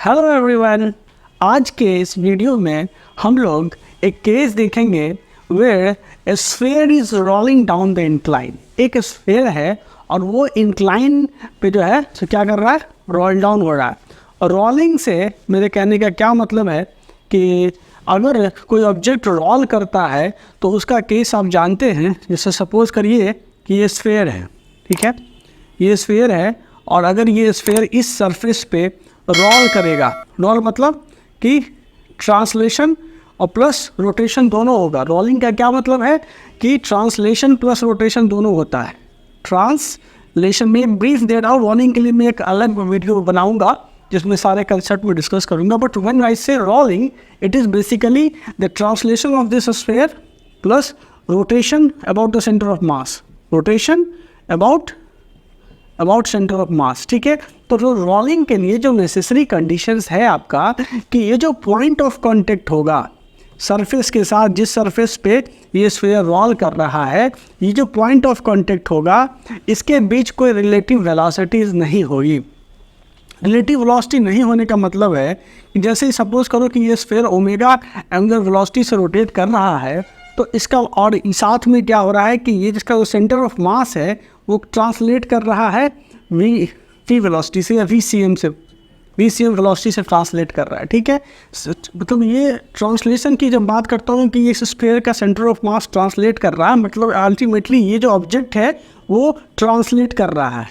Hello everyone, आज के इस वीडियो में हम लोग एक केस देखेंगे where a sphere is rolling down the incline. एक स्फीयर है और वो इंक्लाइन पे जो है तो क्या कर रहा है, रोल डाउन हो रहा है। और रोलिंग से मेरे कहने का क्या मतलब है कि अगर कोई ऑब्जेक्ट रोल करता है तो उसका केस आप जानते हैं। जैसे सपोज करिए कि ये स्फीयर है, ठीक है, ये स्फीयर है और अगर ये स्फीयर इस सरफेस पे रोल करेगा, रोल मतलब कि ट्रांसलेशन और प्लस रोटेशन दोनों होगा। रोलिंग का क्या मतलब है कि ट्रांसलेशन प्लस रोटेशन दोनों होता है। ट्रांसलेशन में ब्रीफ दे रहा हूँ, रोलिंग के लिए मैं एक अलग वीडियो बनाऊंगा जिसमें सारे कंसेप्ट में डिस्कस करूंगा। बट व्हेन आई से rolling, it is basically the translation of this sphere plus rotation about the centre of mass, rotation about centre of मास, ठीक है। तो जो रोलिंग के लिए जो नेसेसरी कंडीशंस है आपका कि ये जो पॉइंट ऑफ कांटेक्ट होगा सरफेस के साथ, जिस सरफेस पे ये स्फीयर रोल कर रहा है, ये जो पॉइंट ऑफ कांटेक्ट होगा इसके बीच कोई रिलेटिव वेलोसिटीज़ नहीं होगी। रिलेटिव वेलोसिटी नहीं होने का मतलब है कि जैसे ही सपोज करो कि ये स्फीयर ओमेगा एंगुलर वेलोसिटी से रोटेट कर रहा है तो इसका और साथ में क्या हो रहा है कि ये जिसका जो सेंटर ऑफ मास है वो ट्रांसलेट कर रहा है वी वेलोसिटी से या वी सी एम वेलोसिटी से ट्रांसलेट कर रहा है, ठीक है। मतलब ये ट्रांसलेशन की जब बात करता हूँ कि इस स्फीयर का सेंटर ऑफ मास ट्रांसलेट कर रहा है, मतलब अल्टीमेटली ये जो ऑब्जेक्ट है वो ट्रांसलेट कर रहा है,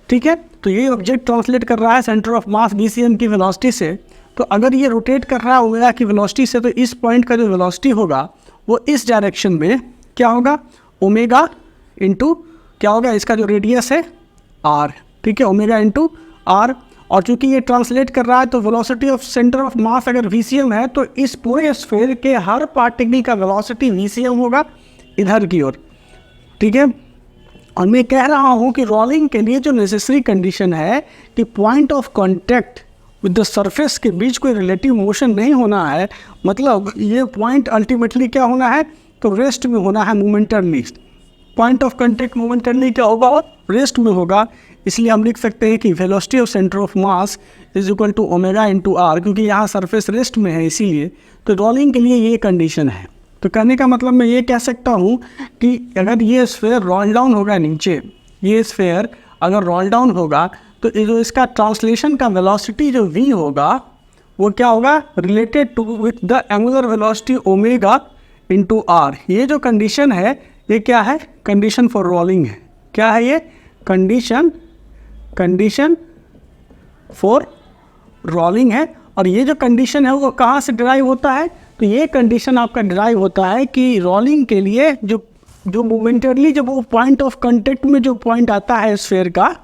ठीक है। तो ये ऑब्जेक्ट ट्रांसलेट कर रहा है centre of mass V C M की वेलोसिटी से। तो अगर ये रोटेट कर रहा है ओमेगा की वेलोसिटी से तो इस पॉइंट का जो वेलोसिटी होगा वो इस डायरेक्शन में क्या होगा, ओमेगा इंटू क्या होगा, इसका जो रेडियस है आर, ठीक है, ओमेगा इंटू आर। और चूंकि ये ट्रांसलेट कर रहा है तो वेलोसिटी ऑफ सेंटर ऑफ मास अगर वीसीएम है तो इस पूरे स्फीयर के हर पार्टिकल का वेलोसिटी वीसीएम होगा इधर की ओर, ठीक है। और मैं कह रहा हूँ कि रोलिंग के लिए जो नेसेसरी कंडीशन है कि point of contact with the surface के बीच कोई रिलेटिव मोशन नहीं होना है, मतलब ये पॉइंट अल्टीमेटली क्या होना है तो रेस्ट में होना है momentarily. Point of contact momentarily क्या होगा, रेस्ट में होगा। इसलिए हम लिख सकते हैं कि velocity of centre of mass is equal to omega into R, क्योंकि यहाँ सरफेस रेस्ट में है इसीलिए। तो रोलिंग के लिए ये कंडीशन है। तो कहने का मतलब मैं ये कह सकता हूँ कि अगर ये स्फीयर रोल डाउन होगा नीचे, ये स्फीयर अगर रोल डाउन होगा तो जो इसका ट्रांसलेशन का वेलोसिटी जो v होगा वो क्या होगा, related to with the angular velocity omega into R. ये जो कंडीशन है ये क्या है, कंडीशन फॉर रोलिंग है। क्या है ये कंडीशन फॉर रोलिंग है। और ये जो कंडीशन है वो कहाँ से डिराइव होता है, तो ये कंडीशन आपका डिराइव होता है कि रोलिंग के लिए जो मोमेंटरली जब वो पॉइंट ऑफ कांटेक्ट में जो पॉइंट आता है स्फीयर का,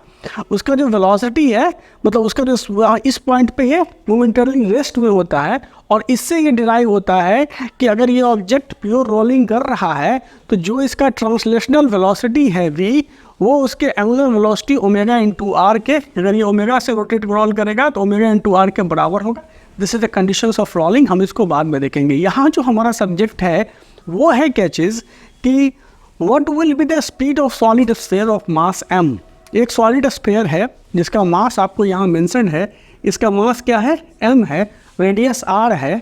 उसका जो वेलोसिटी है, मतलब उसका जो इस पॉइंट पे ये मोमेंटरली रेस्ट में होता है। और इससे ये डिराइव होता है कि अगर ये ऑब्जेक्ट प्योर रोलिंग कर रहा है तो जो इसका ट्रांसलेशनल वेलोसिटी है v, वो उसके angular velocity omega into R के, अगर ये ओमेगा से रोटेट रोल करेगा तो ओमेगा इंटू आर के बराबर होगा। This is the conditions of rolling. हम इसको बाद में देखेंगे। यहाँ जो हमारा सब्जेक्ट है वो है क्या चीज़ कि what will be the speed of solid sphere of mass m। एक सॉलिड स्फीयर है जिसका मास आपको यहाँ मेंशन है, इसका मास क्या है, m है, रेडियस r है।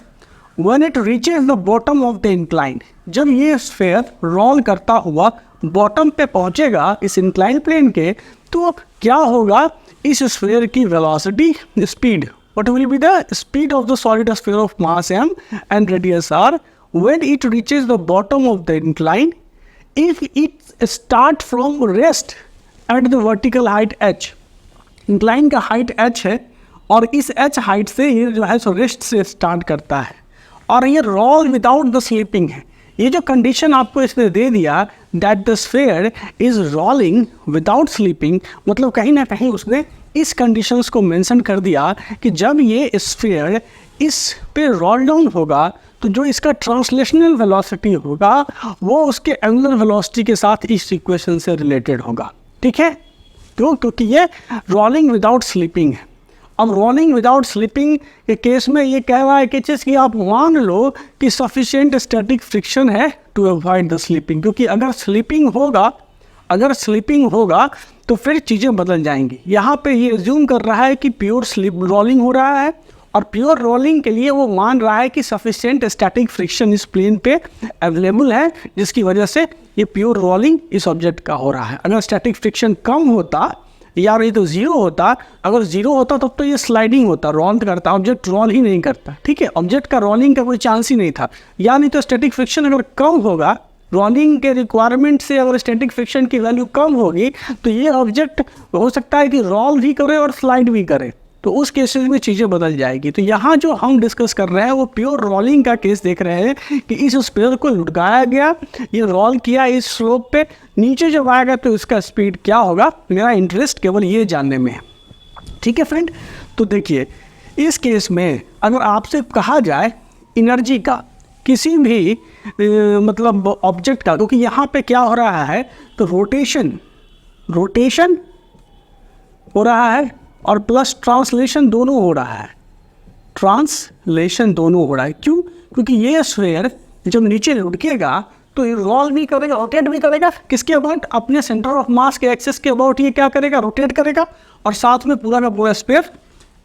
When it reaches the bottom of the incline, जब ये स्फीयर रोल करता हुआ बॉटम पे पहुँचेगा इस इंक्लाइन प्लेन के, तो क्या होगा, इस स्फीयर की velocity speed, what will be the speed of the solid sphere of mass m and radius r when it reaches the bottom of the incline, if it start from rest at the vertical height h। incline का height h है और इस h height से ये जो है so rest से start करता है और ये रोल विदाउट द स्लीपिंग है। ये जो कंडीशन आपको इसने दे दिया that the sphere is rolling without sleeping, मतलब कहीं ना कहीं उसने इस कंडीशंस को मेंशन कर दिया कि जब ये स्फीयर इस पे रोल डाउन होगा तो जो इसका ट्रांसलेशनल वेलोसिटी होगा वो उसके एंगुलर वेलोसिटी के साथ इस इक्वेशन से रिलेटेड होगा, ठीक है। क्योंकि ये रोलिंग विदाउट स्लीपिंग है। अब रोलिंग विदाउट स्लीपिंग के केस में ये कह रहा है कि चीज़ कि आप मान लो कि सफिशिएंट स्टैटिक फ्रिक्शन है टू अवॉइड द स्लीपिंग, क्योंकि अगर स्लीपिंग होगा तो फिर चीज़ें बदल जाएंगी। यहाँ पे ये एज्यूम कर रहा है कि प्योर स्लीप रोलिंग हो रहा है और प्योर रोलिंग के लिए वो मान रहा है कि सफिशिएंट स्टैटिक फ्रिक्शन इस प्लेन पे अवेलेबल है, जिसकी वजह से ये प्योर रोलिंग इस ऑब्जेक्ट का हो रहा है। अगर स्टैटिक फ्रिक्शन कम होता या ये तो जीरो होता, अगर जीरो होता तब तो ये स्लाइडिंग होता, रोल करता, ऑब्जेक्ट रोल ही नहीं करता, ठीक है, ऑब्जेक्ट का रोलिंग का कोई चांस ही नहीं था। या नहीं तो स्टैटिक फ्रिक्शन अगर कम होगा, रोलिंग के रिक्वायरमेंट से अगर स्टैटिक फ्रिक्शन की वैल्यू कम होगी तो ये ऑब्जेक्ट हो सकता है कि रोल भी करे और स्लाइड भी करे, तो उस केसेस में चीज़ें बदल जाएगी। तो यहाँ जो हम डिस्कस कर रहे हैं वो प्योर रोलिंग का केस देख रहे हैं कि इस स्पेयर को लुढ़काया गया, ये रोल किया इस स्लोप पे, नीचे जब आएगा तो इसका स्पीड क्या होगा, मेरा इंटरेस्ट केवल ये जानने में है। ठीक है फ्रेंड, तो देखिए इस केस में अगर आपसे कहा जाए एनर्जी का किसी भी मतलब ऑब्जेक्ट का, क्योंकि यहाँ पे क्या हो रहा है तो रोटेशन हो रहा है और प्लस ट्रांसलेशन दोनों हो रहा है, ट्रांसलेशन दोनों हो रहा है। क्यों? क्योंकि ये स्फीयर जब नीचे लुढ़केगा तो ये रोल भी करेगा, रोटेट भी करेगा, किसके अबाउट, अपने सेंटर ऑफ मास के एक्सेस के अबाउट ये क्या करेगा, रोटेट करेगा, और साथ में पूरा का पूरा स्फीयर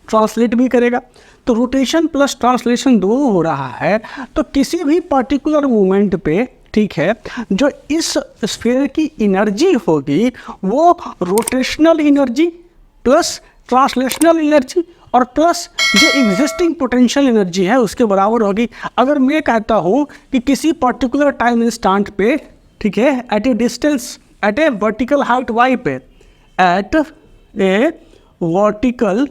ट्रांसलेट भी करेगा। तो रोटेशन प्लस ट्रांसलेशन दोनों हो रहा है। तो किसी भी पर्टिकुलर मोमेंट पे, ठीक है, जो इस स्फीयर की एनर्जी होगी वो rotational energy plus translational energy और प्लस जो एग्जिस्टिंग पोटेंशियल एनर्जी है उसके बराबर होगी। अगर मैं कहता हूँ कि किसी पर्टिकुलर टाइम इंस्टेंट पे, ठीक है, at a distance, at a vertical height Y पे, at a vertical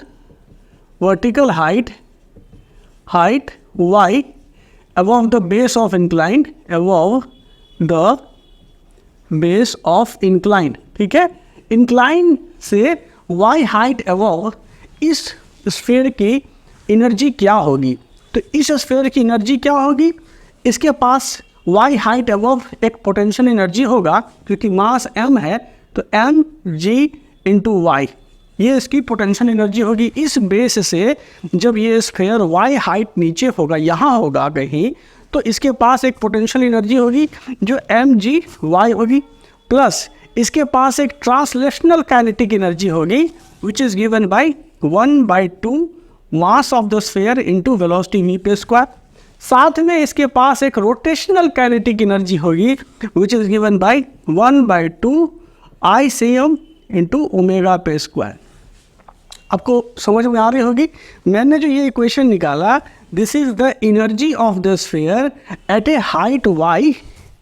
height y above the base of inclined, above the base of inclined, ठीक है, इंक्लाइन से y हाइट above इस स्फीयर की energy क्या होगी। तो इस स्फीयर की एनर्जी क्या होगी, इसके पास y हाइट above एक पोटेंशियल एनर्जी होगा, क्योंकि मास m है तो mg इंटू वाई, ये इसकी पोटेंशियल एनर्जी होगी। इस बेस से जब ये स्फीयर y हाइट नीचे होगा, यहाँ होगा कहीं, तो इसके पास एक पोटेंशियल एनर्जी होगी जो mg(y) होगी, प्लस इसके पास एक ट्रांसलेशनल काइनेटिक एनर्जी होगी which is given by 1/2 mass of the sphere into velocity v पे स्क्वायर। साथ में इसके पास एक रोटेशनल काइनेटिक एनर्जी होगी which is given by 1/2 ICM into omega पे स्क्वायर। आपको समझ में आ रही होगी, मैंने जो ये इक्वेशन निकाला, this is the energy of the sphere at a height y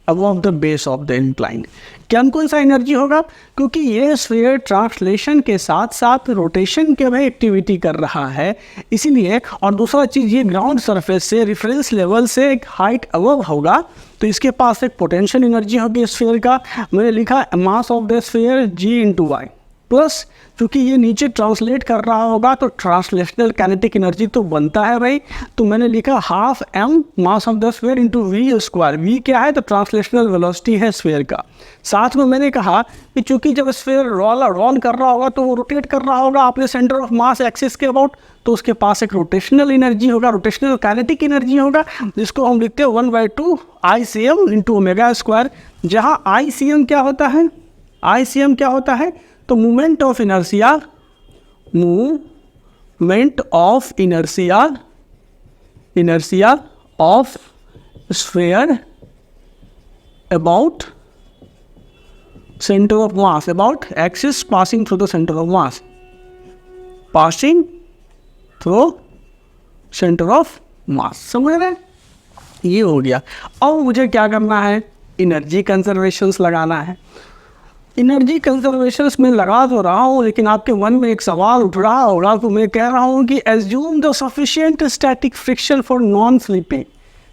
above the base of the incline. कौन सा एनर्जी होगा, क्योंकि ये स्फीयर ट्रांसलेशन के साथ साथ रोटेशन के भी एक्टिविटी कर रहा है, इसीलिए। और दूसरा चीज़, ये ग्राउंड सरफेस से रेफरेंस लेवल से एक हाइट अबव होगा, तो इसके पास एक पोटेंशियल एनर्जी होगी स्फीयर का। मैंने लिखा mass of the sphere g into Y, plus क्योंकि ये नीचे ट्रांसलेट कर रहा होगा तो ट्रांसलेशनल काइनेटिक एनर्जी तो बनता है भाई, तो मैंने लिखा half m mass of the sphere into V square. वी क्या है, तो ट्रांसलेशनल वेलोसिटी है स्फीयर का। साथ में मैंने कहा कि चूंकि जब स्फीयर रोल कर रहा होगा तो वो रोटेट कर रहा होगा अपने सेंटर ऑफ मास एक्सिस के अबाउट, तो उसके पास एक रोटेशनल एनर्जी होगा, रोटेशनल काइनेटिक एनर्जी होगा, जिसको हम लिखते हैं 1/2 ICM इंटू ओमेगा स्क्वायर। जहाँ ICM क्या होता है, ICM क्या होता है, तो movement of inertia of sphere about centre of mass, about axis passing through the centre of mass, passing through centre of मास। समझ रहे हैं, ये हो गया। अब मुझे क्या करना है, एनर्जी कंजर्वेशंस लगाना है। एनर्जी कंजर्वेशंस में लगा तो रहा हूँ, लेकिन आपके मन में एक सवाल उठ रहा होगा, तो मैं कह रहा हूँ कि assume the sufficient static friction for non slipping.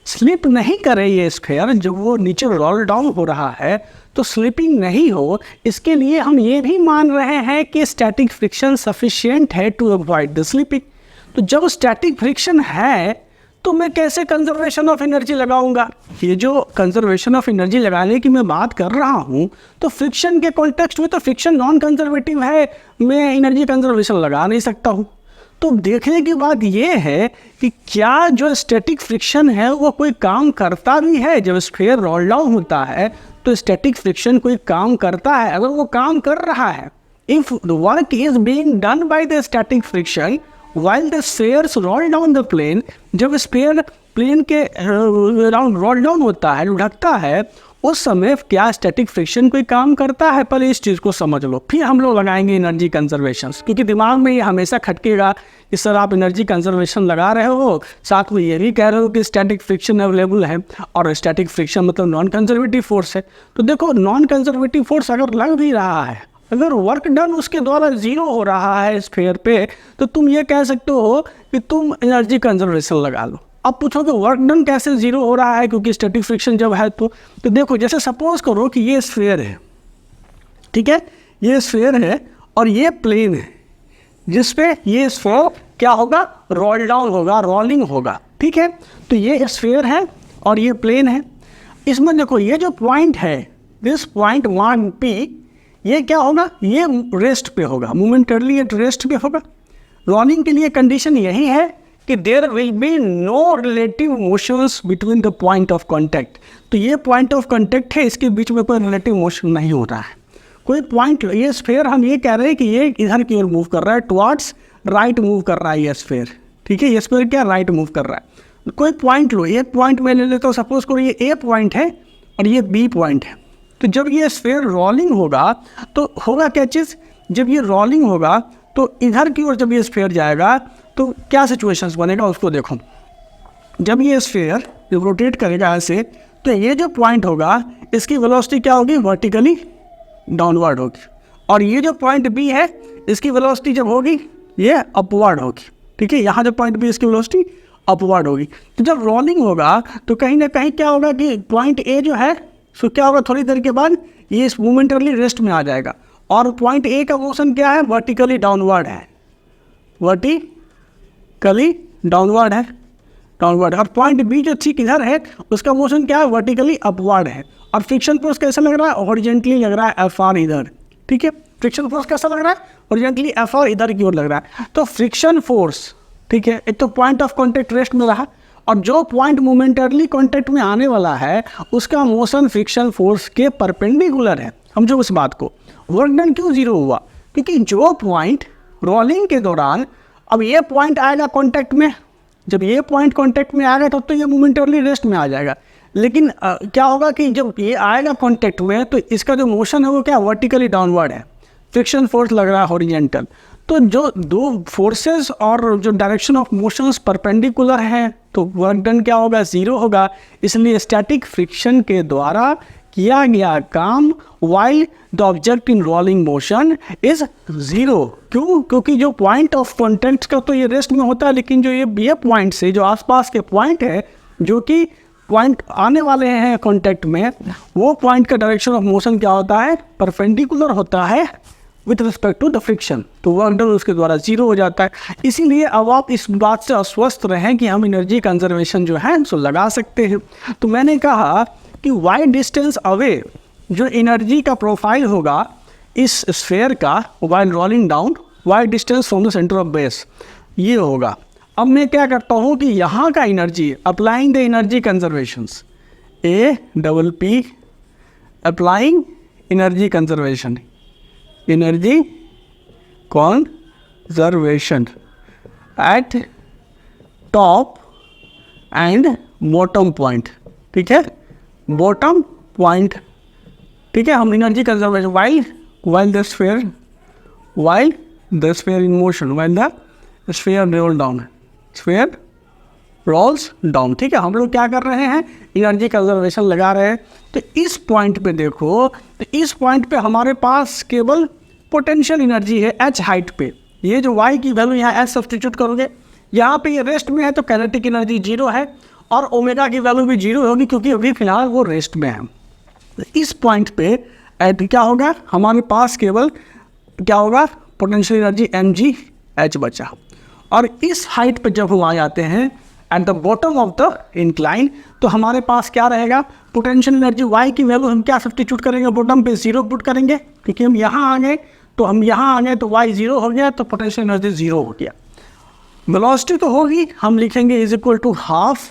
Slip नहीं करे ये स्फीयर, जब वो नीचे रोल डाउन हो रहा है तो स्लिपिंग नहीं हो, इसके लिए हम ये भी मान रहे हैं कि स्टैटिक फ्रिक्शन सफिशिएंट है टू अवॉइड द स्लिपिंग। तो जब स्टैटिक फ्रिक्शन है तो मैं कैसे कंजर्वेशन ऑफ एनर्जी लगाऊंगा। ये जो कंजर्वेशन ऑफ एनर्जी लगाने की मैं बात कर रहा हूँ, तो फ्रिक्शन के कॉन्टेक्स्ट में तो फ्रिक्शन नॉन कंजर्वेटिव है, मैं एनर्जी कंजर्वेशन लगा नहीं सकता हूँ। तो देखने की बात ये है कि क्या जो स्टैटिक फ्रिक्शन है वो कोई काम करता भी है। जब स्फीयर रोल डाउन होता है तो स्टैटिक फ्रिक्शन कोई काम करता है। अगर वो काम कर रहा है, if the work is being done by the static friction, while the spheres roll down the plane, जब स्फेयर प्लेन के अराउंड रोल डाउन होता है, ढकता है, उस समय क्या स्टैटिक फ्रिक्शन कोई काम करता है? पहले इस चीज़ को समझ लो, फिर हम लोग लगाएंगे एनर्जी कंजर्वेशन, क्योंकि दिमाग में ये हमेशा खटकेगा कि सर आप एनर्जी कंजर्वेशन लगा रहे हो, साथ में ये भी कह रहे हो कि स्टैटिक फ्रिक्शन अवेलेबल है, और स्टैटिक फ्रिक्शन मतलब नॉन कंजर्वेटिव फोर्स है। तो देखो, नॉन कंजर्वेटिव फोर्स अगर लग भी रहा है, अगर वर्क डन उसके द्वारा जीरो हो रहा है स्फीयर पे, तो तुम ये कह सकते हो कि तुम एनर्जी कंजर्वेशन लगा लो। अब पूछोगे वर्क डन कैसे जीरो हो रहा है, क्योंकि स्टैटिक फ्रिक्शन जब है तो देखो, जैसे सपोज करो कि ये स्फीयर है, ठीक है, ये स्फीयर है और ये प्लेन है जिसपे ये स्फीयर क्या होगा, रोल डाउन होगा, रोलिंग होगा, ठीक है। तो ये स्फीयर है और ये प्लेन है। इसमें देखो ये जो पॉइंट है, दिस पॉइंट 1P, ये क्या होगा, ये रेस्ट पे होगा, मोमेंटरली एट रेस्ट पे होगा। रोलिंग के लिए कंडीशन यही है कि there will be no relative motions between the point of contact. तो ये पॉइंट ऑफ कॉन्टैक्ट है, इसके बीच में कोई रिलेटिव मोशन नहीं हो रहा है, कोई पॉइंट। ये स्फीयर हम ये कह रहे हैं कि ये इधर की ओर मूव कर रहा है, टुवर्ड्स राइट मूव कर रहा है ये स्फीयर, ठीक है। ये स्फीयर क्या राइट मूव कर रहा है। कोई पॉइंट लो, एक पॉइंट मैं ले लेता हूँ, सपोज करो ये ए पॉइंट है और ये बी पॉइंट है। तो जब ये स्फीयर रोलिंग होगा तो होगा क्या चीज़, जब ये रोलिंग होगा तो इधर की ओर जब ये स्फीयर जाएगा तो क्या सिचुएशंस बनेगा उसको देखो। जब ये स्फीयर जब रोटेट करेगा ऐसे, तो ये जो पॉइंट होगा इसकी वेलोसिटी क्या होगी, वर्टिकली डाउनवर्ड होगी, और ये जो पॉइंट बी है इसकी वेलोसिटी जब होगी ये अपवर्ड होगी, ठीक है। यहाँ जो पॉइंट बी इसकी वेलोसिटी अपवर्ड होगी। तो जब रोलिंग होगा तो कहीं ना कहीं क्या होगा कि पॉइंट ए जो है सो क्या होगा, थोड़ी देर के बाद ये इस मोमेंटरली रेस्ट में आ जाएगा, और पॉइंट ए का मोशन क्या है, वर्टिकली डाउनवर्ड है, वर्टिकली डाउनवर्ड है, डाउनवर्ड। और पॉइंट बी जो ठीक इधर है उसका मोशन क्या है, वर्टिकली अपवर्ड है। और फ्रिक्शन फोर्स कैसा लग रहा है, हॉरिजॉन्टली लग रहा है, एफ आर इधर, ठीक है। फ्रिक्शन फोर्स कैसा लग रहा है, हॉरिजॉन्टली एफ आर इधर की ओर लग रहा है। तो फ्रिक्शन फोर्स, ठीक है, एक तो पॉइंट ऑफ कॉन्टैक्ट रेस्ट में रहा, और जो पॉइंट मोमेंटरली कॉन्टैक्ट में आने वाला है उसका मोशन फ्रिक्शन फोर्स के परपेंडिकुलर है। समझो उस बात को। वर्क डन क्यों जीरो हुआ, क्योंकि जो पॉइंट रोलिंग के दौरान, अब ये पॉइंट आएगा कॉन्टैक्ट में, जब ये पॉइंट कॉन्टैक्ट में आएगा तब तो ये मोमेंटरली रेस्ट में आ जाएगा, लेकिन क्या होगा कि जब ये आएगा कॉन्टैक्ट में तो इसका जो मोशन है वो क्या, वर्टिकली डाउनवर्ड है, फ्रिक्शन फोर्स लग रहा है हॉरिजॉन्टल। तो जो दो फोर्सेस और जो डायरेक्शन ऑफ मोशंस परपेंडिकुलर हैं तो वर्क डन क्या होगा, ज़ीरो होगा। इसलिए स्टैटिक फ्रिक्शन के द्वारा किया गया काम while the object in rolling motion is zero. क्यों, क्योंकि जो पॉइंट ऑफ कॉन्टैक्ट का तो ये रेस्ट में होता है, लेकिन जो ये पॉइंट से जो आसपास के पॉइंट है जो कि पॉइंट आने वाले हैं कॉन्टैक्ट में, वो पॉइंट का डायरेक्शन ऑफ मोशन क्या होता है, परपेंडिकुलर होता है with respect to the friction. तो वर्क डन उसके द्वारा जीरो हो जाता है। इसीलिए अब आप इस बात से आश्वस्त रहें कि हम एनर्जी कंजर्वेशन जो है उसको लगा सकते हैं। तो मैंने कहा कि वाई डिस्टेंस अवे जो एनर्जी का प्रोफाइल होगा इस स्फीयर का while rolling down, Y distance from the centre of base, ये होगा। अब मैं क्या करता हूँ कि यहाँ का energy, applying the energy conservations, APP applying energy conservation, energy conservation at top and bottom point, ठीक है, बॉटम पॉइंट, ठीक है। हम energy conservation while the sphere in motion, while the sphere roll down, sphere rolls down, ठीक है। हम लोग क्या कर रहे हैं, एनर्जी कंजर्वेशन लगा रहे हैं। तो इस पॉइंट पे देखो, तो इस पॉइंट पे हमारे पास केवल पोटेंशियल एनर्जी है h हाइट पे। ये जो y की वैल्यू यहाँ h सब्सटीट्यूट करोगे, यहाँ पे ये रेस्ट में है तो काइनेटिक एनर्जी जीरो है, और ओमेगा की वैल्यू भी जीरो होगी क्योंकि अभी फिलहाल वो रेस्ट में है। तो इस पॉइंट पे क्या होगा, हमारे पास केवल क्या होगा, पोटेंशियल एनर्जी mgh बचा। और इस हाइट पे जब हम आ जाते हैं at the bottom of the incline, तो हमारे पास क्या रहेगा, पोटेंशियल एनर्जी y की वैल्यू हम क्या सब्सटीट्यूट करेंगे, बॉटम पे जीरो पुट करेंगे, क्योंकि हम यहाँ आ गए, तो हम यहाँ आ गए तो y जीरो हो गया, तो पोटेंशियल एनर्जी जीरो हो गया। वेलोसिटी तो होगी, हम लिखेंगे is equal to half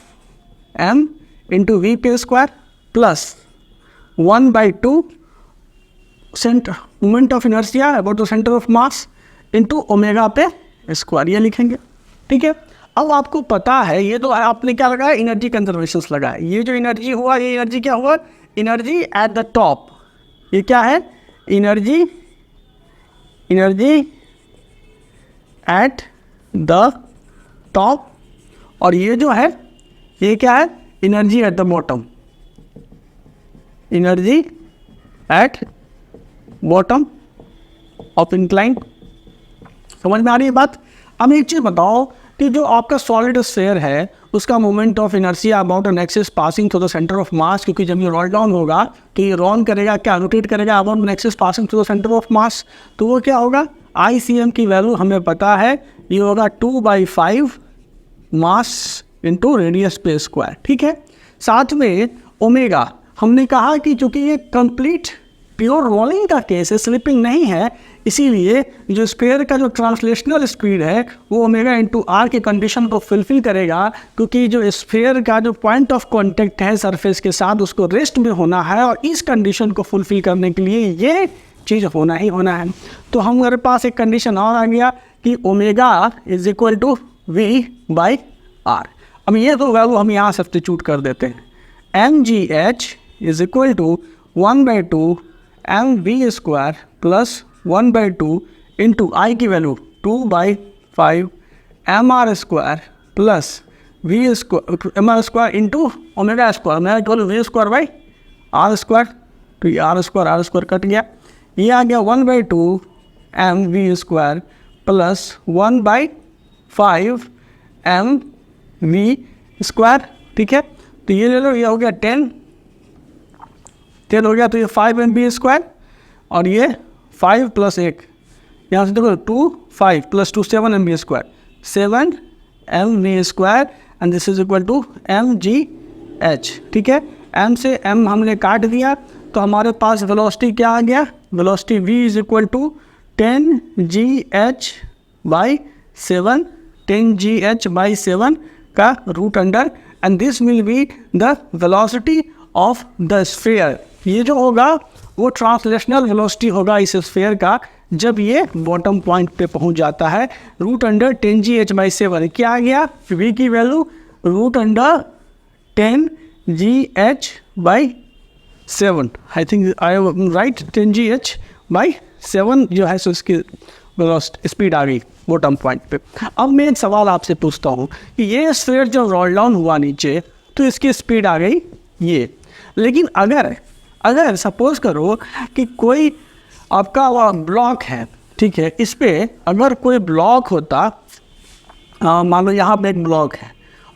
m into V पे square plus 1/2 centre moment of inertia about the centre of mass into omega पे स्क्वायर, ये लिखेंगे। ठीक है। अब आपको पता है, ये तो आपने क्या लगाया, एनर्जी कंजर्वेशन लगाया। ये जो एनर्जी हुआ, ये एनर्जी क्या हुआ, एनर्जी एट द टॉप। ये क्या है, एनर्जी एट द टॉप। और ये जो है, ये क्या है, energy at the bottom, energy at bottom of incline. समझ में आ रही है बात। अब एक चीज़ बताओ कि जो आपका सॉलिड स्फीयर है उसका moment of inertia about an axis passing through the centre of मास, क्योंकि जब ये रोल डाउन होगा तो ये रोल करेगा, क्या रोटेट करेगा about an axis passing through the centre of मास। तो वो क्या होगा, ICM की वैल्यू हमें पता है, ये होगा 2/5 मास इंटू रेडियस पे स्क्वायर। ठीक है। साथ में ओमेगा, हमने कहा कि चूंकि ये कंप्लीट प्योर रोलिंग का केस है, स्लिपिंग नहीं है, इसीलिए जो स्फीयर का जो ट्रांसलेशनल स्पीड है वो ओमेगा इंटू आर की कंडीशन को फुलफिल करेगा, क्योंकि जो स्फीयर का जो पॉइंट ऑफ कांटेक्ट है सरफेस के साथ उसको रेस्ट में होना है, और इस कंडीशन को फुलफिल करने के लिए ये चीज़ होना ही होना है। तो हमारे पास एक कंडीशन और आ गया कि omega is equal to V/R। अब ये तो वैल्यू हम यहाँ सब्स्टिट्यूट कर देते हैं, mgh is equal to 1/2 mv² plus 1/2 into I की value 2/5 mr² plus mr² into omega square, मैं इक्वल v²/r²। तो ये r² कट गया, ये आ गया 1/2 mv² प्लस 1/5 mv²। ठीक है। तो ये ले लो, ये हो गया 10 हो गया, तो ये 5 mv², और ये 5 प्लस 1, यहाँ से देखो 2 5 plus 2 7 mv², 7 mv², and this is equal to mgh। ठीक है। m से m हमने काट दिया, तो हमारे पास वेलोसिटी क्या आ गया, velocity v is equal to 10gh/7, 10gh/7 का root under, and this will be the velocity of the sphere. ये जो होगा वो ट्रांसलेशनल वेलोसिटी होगा इस स्फीयर का जब ये बॉटम पॉइंट पे पहुंच जाता है। रूट अंडर 10gh/7 क्या आ गया, v की value root under 10gh/7, I think I right, 10gh/7 जो है सो इसकी स्पीड आ गई बॉटम पॉइंट पे। अब मैं एक सवाल आपसे पूछता हूँ कि ये स्फीयर जो रोल डाउन हुआ नीचे तो इसकी स्पीड आ गई ये, लेकिन अगर सपोज करो कि कोई आपका ब्लॉक है, ठीक है, इस पर अगर कोई ब्लॉक होता, मान लो यहाँ पे एक ब्लॉक है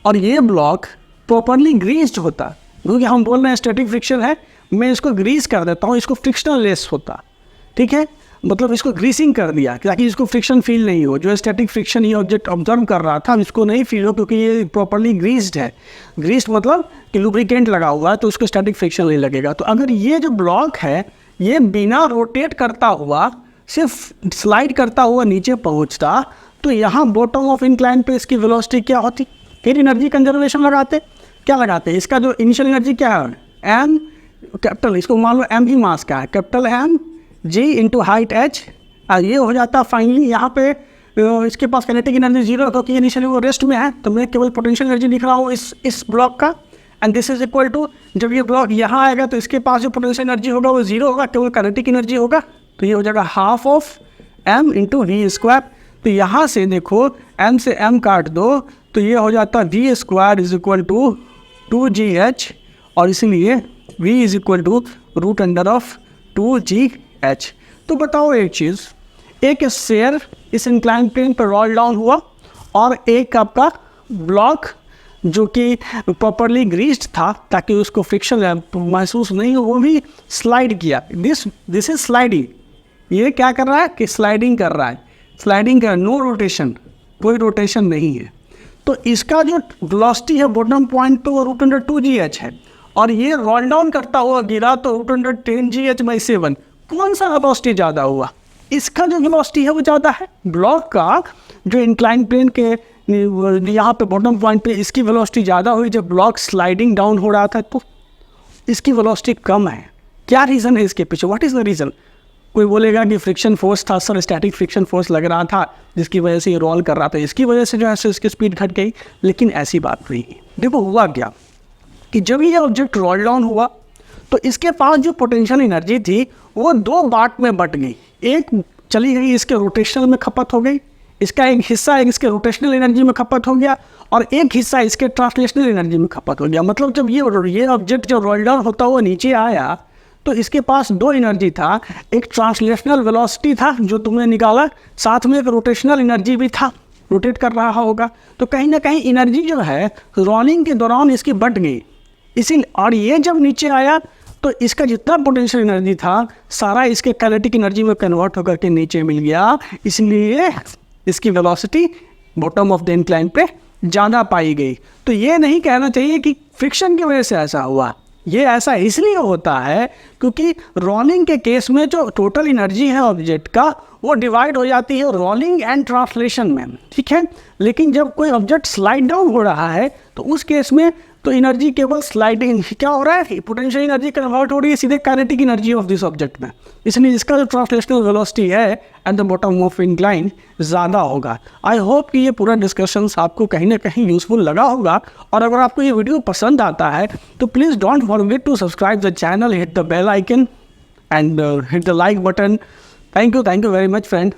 और ये ब्लॉक प्रॉपरली ग्रीस्ड होता, क्योंकि हम बोल रहे हैं स्टैटिक फ्रिक्शन है, मैं इसको ग्रीस कर देता हूँ, इसको फ्रिक्शनल लेस होता। ठीक है, मतलब इसको ग्रीसिंग कर दिया ताकि इसको फ्रिक्शन फील नहीं हो। जो स्टैटिक फ्रिक्शन ये ऑब्जेक्ट ऑब्जर्व कर रहा था इसको नहीं फील हो, क्योंकि ये प्रॉपरली ग्रीस्ड है। ग्रीस्ड मतलब कि लुब्रिकेंट लगा हुआ है, तो उसको स्टैटिक फ्रिक्शन नहीं लगेगा। तो अगर ये जो ब्लॉक है ये बिना रोटेट करता हुआ सिर्फ स्लाइड करता हुआ नीचे पहुँचता, तो यहाँ बॉटम ऑफ इंक्लाइन पे इसकी वेलोसिटी क्या होती, फिर एनर्जी कंजर्वेशन लगाते, क्या लगाते, इसका जो इनिशियल एनर्जी क्या है, एम कैपिटल, इसको मान लो एम ही मास का है, capital M G into height H, ये हो जाता फाइनली। यहाँ पे इसके पास काइनेटिक एनर्जी 0 है क्योंकि इनिशियली वो रेस्ट में है, तो मैं केवल पोटेंशियल एनर्जी लिख रहा हूँ इस ब्लॉक का, and this is equal to, जब ये ब्लॉक यहाँ आएगा तो इसके पास जो पोटेंशियल एनर्जी होगा वो 0 होगा, केवल काइनेटिक एनर्जी होगा, तो ये हो जाएगा half of M into v²। तो यहाँ से देखो m से m काट दो तो ये हो जाता v² is equal to 2gh, और इसीलिए v is equal to root under of 2gh। तो बताओ एक चीज़, एक स्फीयर इस इंक्लाइन प्लेन पर रोल डाउन हुआ और एक आपका ब्लॉक जो कि प्रॉपरली ग्रीस्ड था ताकि उसको फ्रिक्शन महसूस नहीं हो, वो भी स्लाइड किया। This is sliding. ये क्या कर रहा है कि स्लाइडिंग कर रहा है, स्लाइडिंग कर, नो रोटेशन, कोई रोटेशन नहीं है। तो इसका जो वेलोसिटी है बॉटम पॉइंट पे वो रूट अंडर 2gh है, और ये रोल डाउन करता हुआ गिरा तो रूट अंडर 10gh/7। कौन सा वेलोसिटी ज़्यादा हुआ, इसका जो वेलोसिटी है वो ज़्यादा है। ब्लॉक का जो इंक्लाइन प्लेन के यहाँ पे बॉटम पॉइंट पे इसकी वेलोसिटी ज़्यादा हुई जब ब्लॉक स्लाइडिंग डाउन हो रहा था, तो इसकी वेलोसिटी कम है। क्या रीज़न है इसके पीछे, व्हाट इज़ द रीज़न? कोई बोलेगा कि फ्रिक्शन फोर्स था सर, स्टैटिक फ्रिक्शन फोर्स लग रहा था जिसकी वजह से ये रोल कर रहा था, इसकी वजह से जो है इसकी स्पीड घट गई। लेकिन ऐसी बात नहीं है। देखो हुआ क्या कि जब ये ऑब्जेक्ट रोल डाउन हुआ तो इसके पास जो पोटेंशियल एनर्जी थी वो दो पार्ट में बट गई। एक चली गई इसके रोटेशनल में खपत हो गई, इसका एक हिस्सा इसके रोटेशनल एनर्जी में खपत हो गया और एक हिस्सा इसके ट्रांसलेशनल एनर्जी में खपत हो गया। मतलब जब ये ऑब्जेक्ट जो रोल डाउन होता हुआ नीचे आया तो इसके पास दो एनर्जी था, एक ट्रांसलेशनल वेलोसिटी था जो तुमने निकाला, साथ में एक रोटेशनल एनर्जी भी था, रोटेट कर रहा होगा। तो कहीं ना कहीं एनर्जी जो है रोलिंग के दौरान इसकी बट गई। इसी और ये जब नीचे आया तो इसका जितना पोटेंशियल एनर्जी था सारा इसके काइनेटिक एनर्जी में कन्वर्ट होकर के नीचे मिल गया, इसलिए इसकी velocity bottom of the incline पे ज़्यादा पाई गई। तो ये नहीं कहना चाहिए कि फ्रिक्शन की वजह से ऐसा हुआ, ये ऐसा इसलिए होता है क्योंकि रोलिंग के केस में जो टोटल एनर्जी है ऑब्जेक्ट का वो डिवाइड हो जाती है रोलिंग एंड ट्रांसलेशन में, ठीक है। लेकिन जब कोई ऑब्जेक्ट स्लाइड डाउन हो रहा है तो उस केस में तो एनर्जी केवल स्लाइडिंग क्या हो रहा है, पोटेंशियल एनर्जी कन्वर्ट हो रही है सीधे kinetic energy of this object में, इसलिए इसका जो ट्रांसलेशनल वेलोसिटी है at the bottom of incline ज़्यादा होगा। आई होप कि ये पूरा डिस्कशन आपको कहीं ना कहीं यूजफुल लगा होगा, और अगर आपको ये वीडियो पसंद आता है तो please don't forget to subscribe the channel, hit the bell icon and hit the like button. Thank you very much friend.